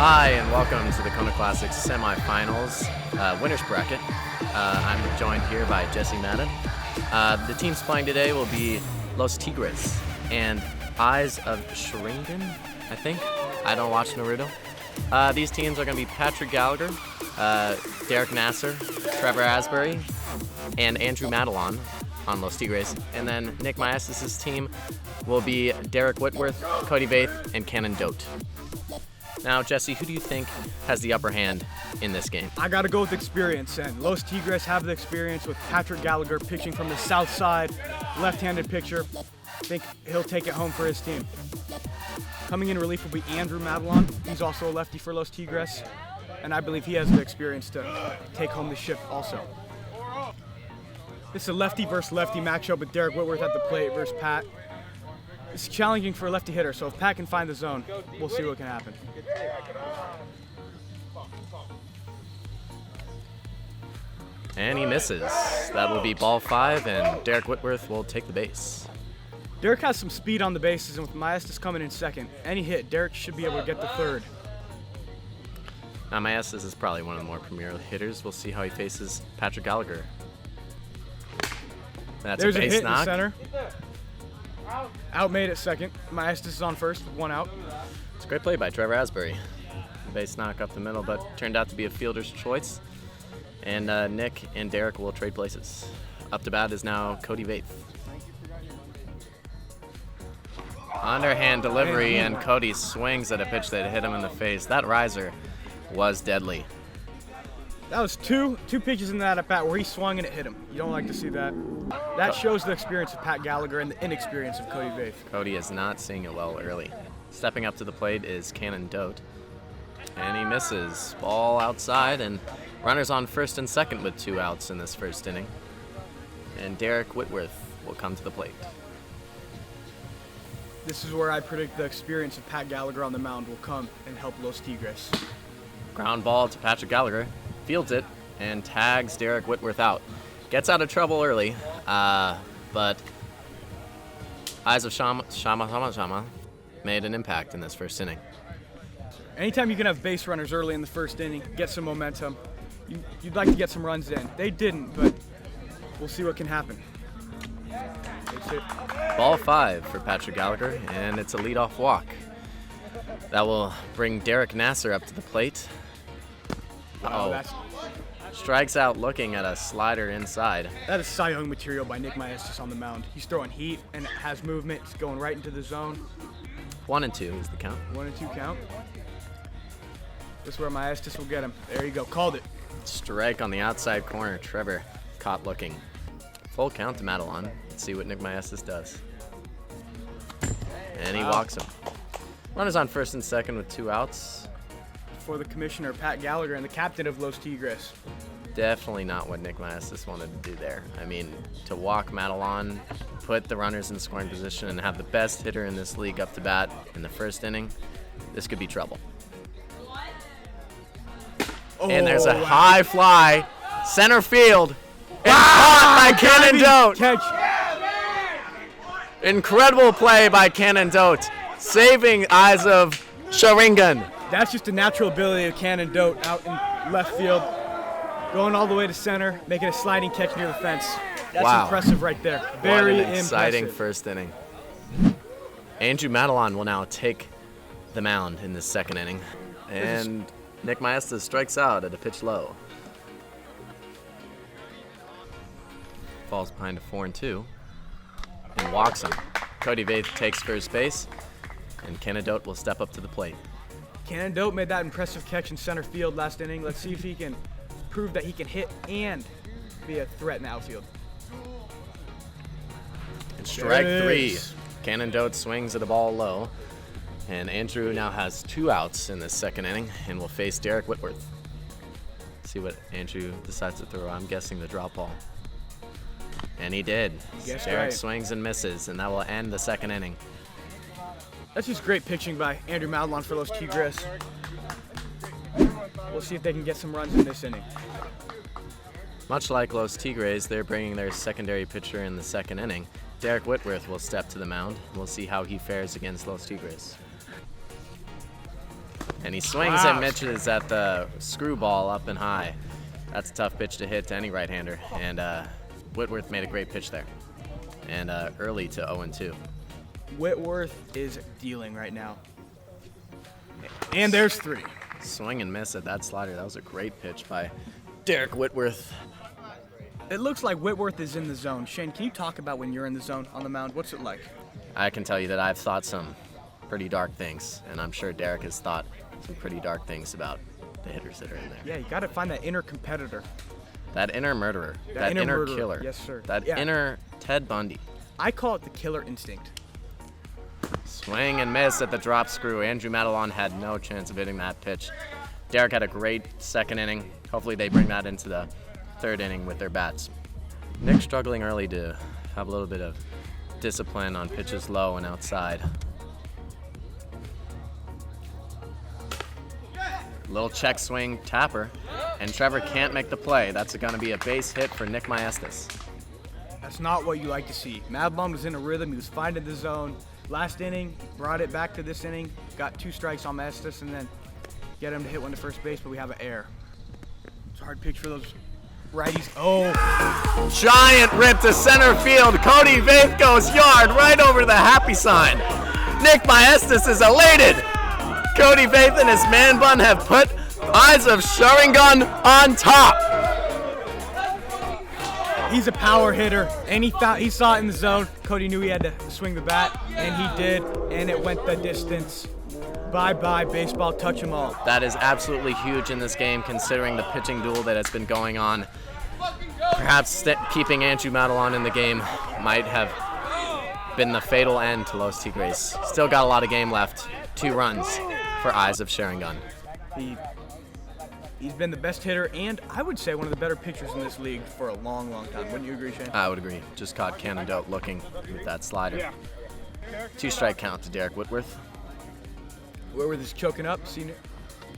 Hi, and welcome to the Kona KLASSIC semifinals winners bracket. I'm joined here by Jesse Madden. The teams playing today will be Los Tigres and Eyes of Sharingan, I think. I don't watch Naruto. These teams are going to be Patrick Gallagher, Derek Nassar, Trevor Asbery, and Andrew Madelon on Los Tigres. And then Nick Maestas' team will be Derek Whitworth, Cody Vaeth, and Kannon Dote. Now, Jesse, who do you think has the upper hand in this game? I got to go with experience, and Los Tigres have the experience with Patrick Gallagher pitching from the south side, left-handed pitcher. I think he'll take it home for his team. Coming in relief will be Andrew Madelon. He's also a lefty for Los Tigres, and I believe he has the experience to take home the ship also. This is a lefty versus lefty matchup with Derek Whitworth at the plate versus Pat. It's challenging for a lefty hitter, so if Pat can find the zone, we'll see what can happen. And he misses. That will be ball 5, and Derek Whitworth will take the base. Derek has some speed on the bases, and with Maestas coming in second, any hit, Derek should be able to get the third. Now, Maestas is probably one of the more premier hitters. We'll see how he faces Patrick Gallagher. That's There's a base hit knock. In center. Out made at second. Maestas is on first, 1 out. It's a great play by Trevor Asbery. Base knock up the middle, but turned out to be a fielder's choice. And Nick and Derek will trade places. Up to bat is now Cody Vaeth. Underhand delivery, and Cody swings at a pitch that hit him in the face. That riser was deadly. That was two pitches in that at bat where he swung and it hit him. You don't like to see that. That shows the experience of Pat Gallagher and the inexperience of Cody Vaeth. Cody is not seeing it well early. Stepping up to the plate is Kannon Dote. And he misses. Ball outside, and runners on first and second with 2 outs in this first inning. And Derek Whitworth will come to the plate. This is where I predict the experience of Pat Gallagher on the mound will come and help Los Tigres. Ground ball to Patrick Gallagher. Fields it and tags Derek Whitworth out. Gets out of trouble early, but Eyes of Shama made an impact in this first inning. Anytime you can have base runners early in the first inning, get some momentum, you'd like to get some runs in. They didn't, but we'll see what can happen. That's it. Ball 5 for Patrick Gallagher, and it's a leadoff walk. That will bring Derek Nassar up to the plate. Wow, Strikes out looking at a slider inside. That is Cy Young material by Nick Maestas on the mound. He's throwing heat and has movement. It's going right into the zone. 1-2 is the count. 1-2 count. This is where Maestas will get him. There you go. Called it. Strike on the outside corner. Trevor caught looking. Full count to Madelon. Let's see what Nick Maestas does. And he walks him. Runners on first and second with 2 outs. For the commissioner, Pat Gallagher, and the captain of Los Tigres. Definitely not what Nick Maestas wanted to do there. I mean, to walk Madelon, put the runners in scoring position, and have the best hitter in this league up to bat in the first inning, this could be trouble. And there's a high fly, center field, and caught by Kannon Dote. Incredible play by Kannon Dote, saving Eyes of Sharingan. That's just a natural ability of Kannon Dote out in left field, going all the way to center, making a sliding catch near the fence. That's impressive right there. Very what an exciting impressive. First inning. Andrew Madelon will now take the mound in this second inning. And Nick Maestas strikes out at a pitch low. Falls behind a 4-2 and walks him. Cody Vaeth takes first base, and Kannon Dote will step up to the plate. Kannon Dote made that impressive catch in center field last inning. Let's see if he can prove that he can hit and be a threat in the outfield. And strike 3. Kannon Dote swings at a ball low. And Andrew now has 2 outs in this second inning and will face Derek Whitworth. See what Andrew decides to throw. I'm guessing the drop ball. And he did. Derek swings and misses, and that will end the second inning. That's just great pitching by Andrew Madelon for Los Tigres. We'll see if they can get some runs in this inning. Much like Los Tigres, they're bringing their secondary pitcher in the second inning. Derek Whitworth will step to the mound. We'll see how he fares against Los Tigres. And he swings and misses at the screwball up and high. That's a tough pitch to hit to any right-hander. And Whitworth made a great pitch there. And early to 0-2. Whitworth is dealing right now. And there's 3. Swing and miss at that slider. That was a great pitch by Derek Whitworth. It looks like Whitworth is in the zone. Shane, can you talk about when you're in the zone on the mound? What's it like? I can tell you that I've thought some pretty dark things, and I'm sure Derek has thought some pretty dark things about the hitters that are in there. Yeah, you got to find that inner competitor. That inner murderer. That inner murderer. killer. Yes, sir. That inner Ted Bundy. I call it the killer instinct. Swing and miss at the drop screw. Andrew Madelon had no chance of hitting that pitch. Derek had a great second inning. Hopefully they bring that into the third inning with their bats. Nick struggling early to have a little bit of discipline on pitches low and outside. Little check swing tapper, and Trevor can't make the play. That's going to be a base hit for Nick Maestas. That's not what you like to see. Madelon was in a rhythm. He was finding the zone. Last inning, brought it back to this inning, got 2 strikes on Maestas, and then get him to hit one to first base, but we have an error. It's a hard pitch for those righties. Oh! Giant rip to center field. Cody Vaeth goes yard right over the happy sign. Nick Maestas is elated. Cody Vaeth and his man bun have put Eyes of Sharingan on top. He's a power hitter, and he saw it in the zone. Cody knew he had to swing the bat, and he did, and it went the distance. Bye-bye, baseball, touch 'em all. That is absolutely huge in this game, considering the pitching duel that has been going on. Perhaps keeping Andrew Madelon in the game might have been the fatal end to Los Tigres. Still got a lot of game left. 2 runs for Eyes of Sharingan. He's been the best hitter, and I would say one of the better pitchers in this league for a long, long time. Wouldn't you agree, Shane? I would agree. Just caught Kannon Dote looking with that slider. 2-strike count to Derek Whitworth. Whitworth is choking up. Seen it?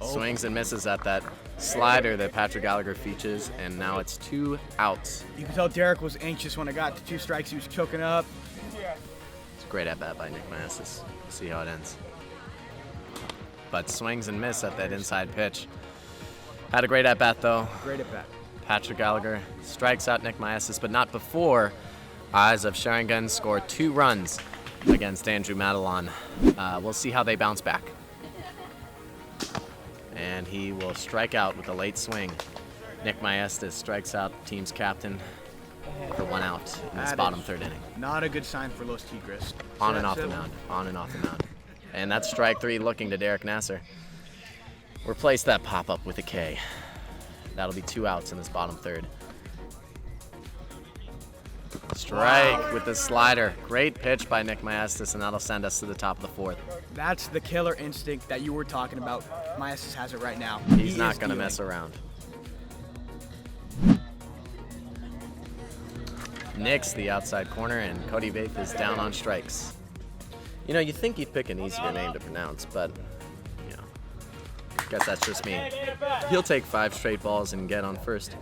Oh. Swings and misses at that slider that Patrick Gallagher features, and now it's 2 outs. You can tell Derek was anxious when I got to 2 strikes. He was choking up. It's a great at-bat by Nick Maestas. We'll see how it ends. But swings and miss at that inside pitch. Had a great at-bat, though. Great at-bat. Patrick Gallagher strikes out Nick Maestas, but not before Eyes of Sharingan score 2 runs against Andrew Madelon. We'll see how they bounce back. And he will strike out with a late swing. Nick Maestas strikes out the team's captain for 1 out in this bottom 3rd inning. Not a good sign for Los Tigres. On and off the mound. On and off the mound. And that's strike 3 looking to Derek Nassar. Replace that pop-up with a K. That'll be 2 outs in this bottom 3rd. Strike with the slider. Great pitch by Nick Maestas, and that'll send us to the top of the 4th. That's the killer instinct that you were talking about. Maestas has it right now. He's not going to mess around. Nick's the outside corner, and Cody Vaeth is down on strikes. You know, you'd think he'd pick an easier name to pronounce, but guess that's just me. He'll take 5 straight balls and get on first.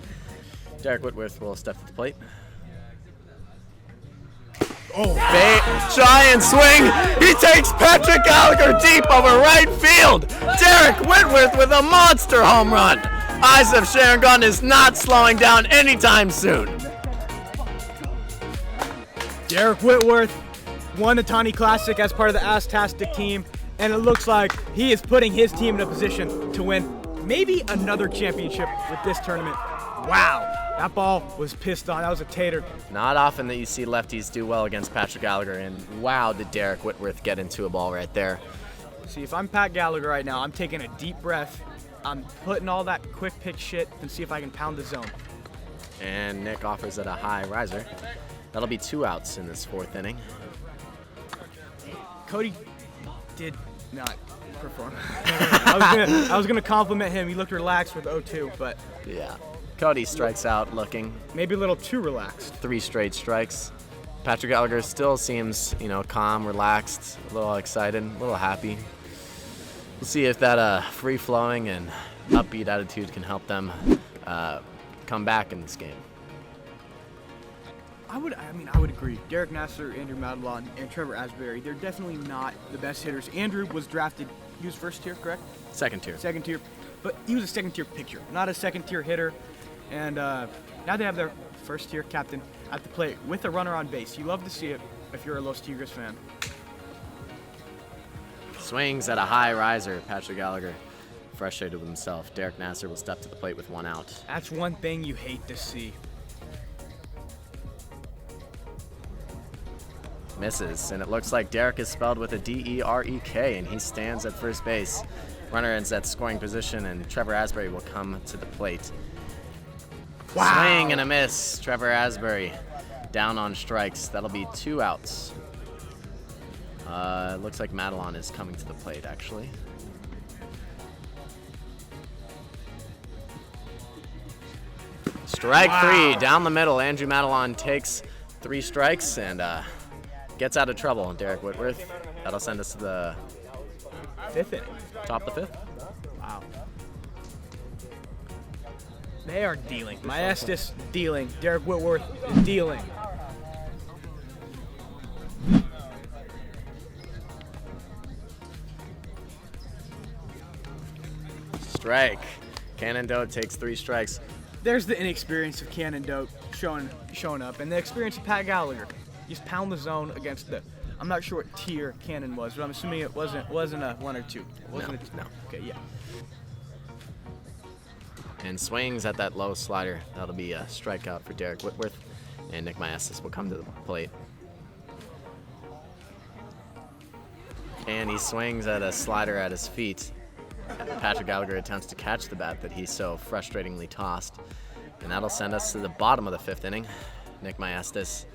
Derek Whitworth will step to the plate. Oh, Giant swing. He takes Patrick Gallagher deep over right field. Derek Whitworth with a monster home run. Eyes of Sharingan is not slowing down anytime soon. Derek Whitworth won the Tawny Classic as part of the Aztastic team. And it looks like he is putting his team in a position to win maybe another championship with this tournament. Wow, that ball was pissed on. That was a tater. Not often that you see lefties do well against Patrick Gallagher, and wow, did Derek Whitworth get into a ball right there. See, if I'm Pat Gallagher right now, I'm taking a deep breath. I'm putting all that quick pitch shit and see if I can pound the zone. And Nick offers it a high riser. That'll be 2 outs in this 4th inning. Cody did not perform. I was gonna compliment him. He looked relaxed with 0-2, but yeah, Cody strikes out looking maybe a little too relaxed. 3 straight strikes. Patrick Gallagher still seems, calm, relaxed, a little excited, a little happy. We'll see if that free-flowing and upbeat attitude can help them come back in this game. I would agree. Derek Nassar, Andrew Madelon, and Trevor Asbery, they're definitely not the best hitters. Andrew was drafted He was first tier, correct? Second tier. Second tier. But he was a second tier pitcher, not a second tier hitter. And now they have their first tier captain at the plate with a runner on base. You love to see it if you're a Los Tigres fan. Swings at a high riser. Patrick Gallagher frustrated with himself. Derek Nassar will step to the plate with 1 out. That's one thing you hate to see. Misses, and it looks like Derek is spelled with a D-E-R-E-K, and he stands at first base. Runner ends at scoring position, and Trevor Asbery will come to the plate. Wow. Swing and a miss. Trevor Asbery down on strikes. That'll be 2 outs. It looks like Madelon is coming to the plate, actually. Strike 3 down the middle. Andrew Madelon takes 3 strikes and gets out of trouble. Derek Whitworth, that'll send us to the 5th inning. top of the 5th. Wow. They are dealing. Maestas dealing. Derek Whitworth is dealing. Strike. Kannon Dote takes 3 strikes. There's the inexperience of Kannon Dote showing up, and the experience of Pat Gallagher. Just pound the zone against the. I'm not sure what tier Kannon was, but I'm assuming it wasn't a 1 or 2. It wasn't a 2. No. Okay, yeah. And swings at that low slider. That'll be a strikeout for Derek Whitworth, and Nick Maestas will come to the plate. And he swings at a slider at his feet. Patrick Gallagher attempts to catch the bat that he so frustratingly tossed. And that'll send us to the bottom of the 5th inning. Nick Maestas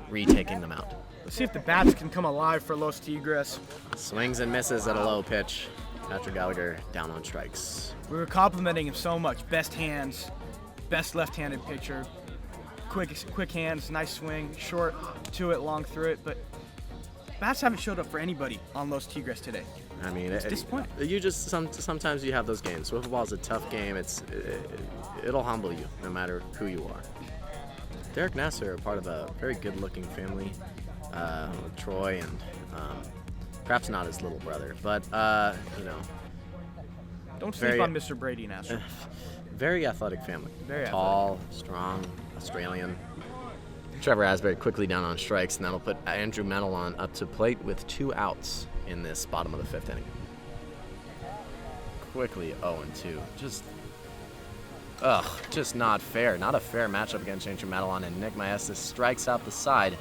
retaking the mound. Let's see if the bats can come alive for Los Tigres. Swings and misses at a low pitch. Patrick Gallagher down on strikes. We were complimenting him so much. Best hands, best left-handed pitcher. Quick hands, nice swing, short to it, long through it. But bats haven't showed up for anybody on Los Tigres today. I mean, It's disappointing. You just sometimes you have those games. Wiffle ball is a tough game. It'll humble you no matter who you are. Derek Nassar are part of a very good-looking family, with Troy and perhaps not his little brother, but you know. Don't sleep on Mr. Brady Nassar. Very athletic family. Very tall, strong, Australian. Trevor Asbery quickly down on strikes, and that'll put Andrew Madelon up to plate with 2 outs in this bottom of the 5th inning. Quickly 0-2. Just not fair. Not a fair matchup against Andrew Madelon, and Nick Maestas strikes out the side,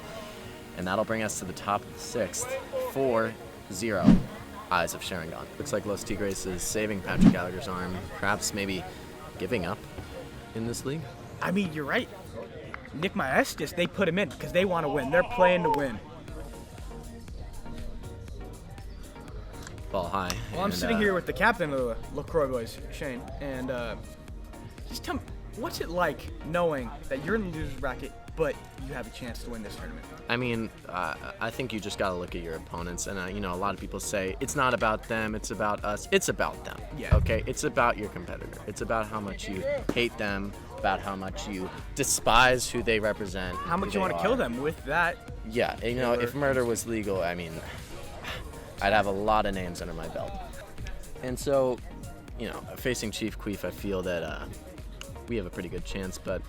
and that'll bring us to the top of the 6th. 4-0. Eyes of Sharingan. Looks like Los Tigres is saving Patrick Gallagher's arm, perhaps maybe giving up in this league. I mean, you're right. Nick Maestas, they put him in because they want to win. They're playing to win. Ball high. Well, I'm sitting here with the captain of the LaCroix boys, Shane, and just tell me, what's it like knowing that you're in the loser's bracket, but you have a chance to win this tournament? I mean, I think you just got to look at your opponents, and you know, a lot of people say it's not about them, it's about us. It's about them. Yeah. Okay. It's about your competitor. It's about how much you hate them, about how much you despise who they represent. How much you want to kill them with that? Yeah. You know, if murder was legal, I mean, I'd have a lot of names under my belt. And so, you know, facing Chief Queef, I feel that we have a pretty good chance, but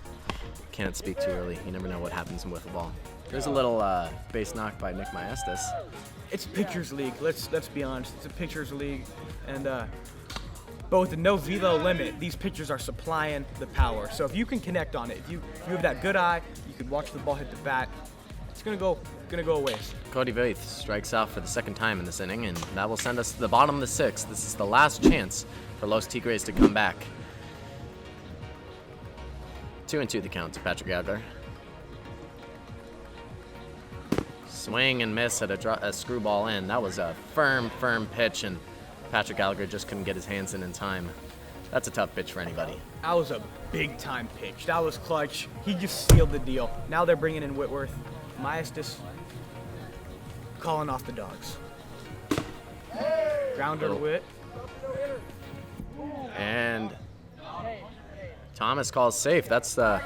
can't speak too early. You never know what happens in wiffle ball. There's a little base knock by Nick Maestas. It's a pitcher's league. Let's be honest. It's a pitcher's league, and but with the no velo limit, these pitchers are supplying the power. So if you can connect on it, if you have that good eye, you can watch the ball hit the bat. It's gonna go a ways. Cody Vaeth strikes out for the 2nd time in this inning, and that will send us to the bottom of the 6th. This is the last chance for Los Tigres to come back. 2-2 the count to Patrick Gallagher. Swing and miss at a screwball in. That was a firm pitch, and Patrick Gallagher just couldn't get his hands in time. That's a tough pitch for anybody. That was a big-time pitch. That was clutch. He just sealed the deal. Now they're bringing in Whitworth. Maestas calling off the dogs. Grounder to Whit. And Thomas calls safe. That's the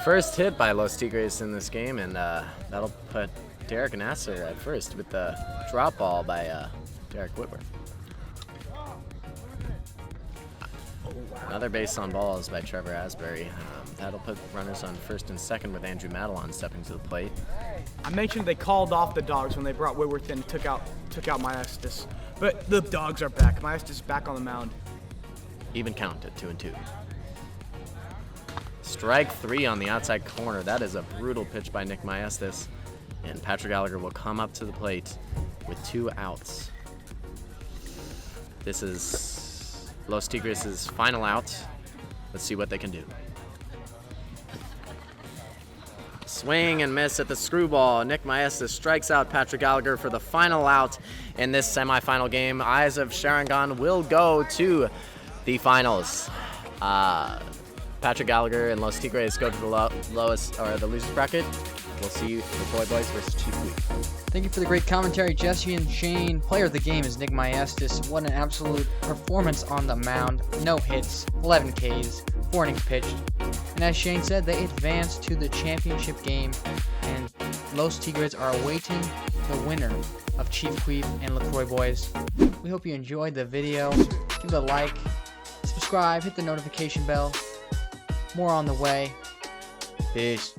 first hit by Los Tigres in this game, and that'll put Derek Nassar at first with the drop ball by Derek Whitworth. Another base on balls by Trevor Asbery. That'll put runners on first and second with Andrew Madelon stepping to the plate. I mentioned they called off the Dogs when they brought Whitworth in and took out Maestas. But the Dogs are back. Maestas is back on the mound. Even count at 2-2. Strike 3 on the outside corner. That is a brutal pitch by Nick Maestas. And Patrick Gallagher will come up to the plate with 2 outs. This is Los Tigres' final out. Let's see what they can do. Swing and miss at the screwball. Nick Maestas strikes out Patrick Gallagher for the final out in this semifinal game. Eyes of Sharingan will go to the finals. Patrick Gallagher and Los Tigres go to the the losers bracket. We'll see the Boy Boys versus Chief Week. Thank you for the great commentary, Jesse and Shane. Player of the game is Nick Maestas. What an absolute performance on the mound. No hits, 11 Ks, 4 innings pitched. And as Shane said, they advanced to the championship game, and Los Tigres are awaiting the winner of Chief Queef and LaCroix Boys. We hope you enjoyed the video. Give it a like, subscribe, hit the notification bell. More on the way. Peace.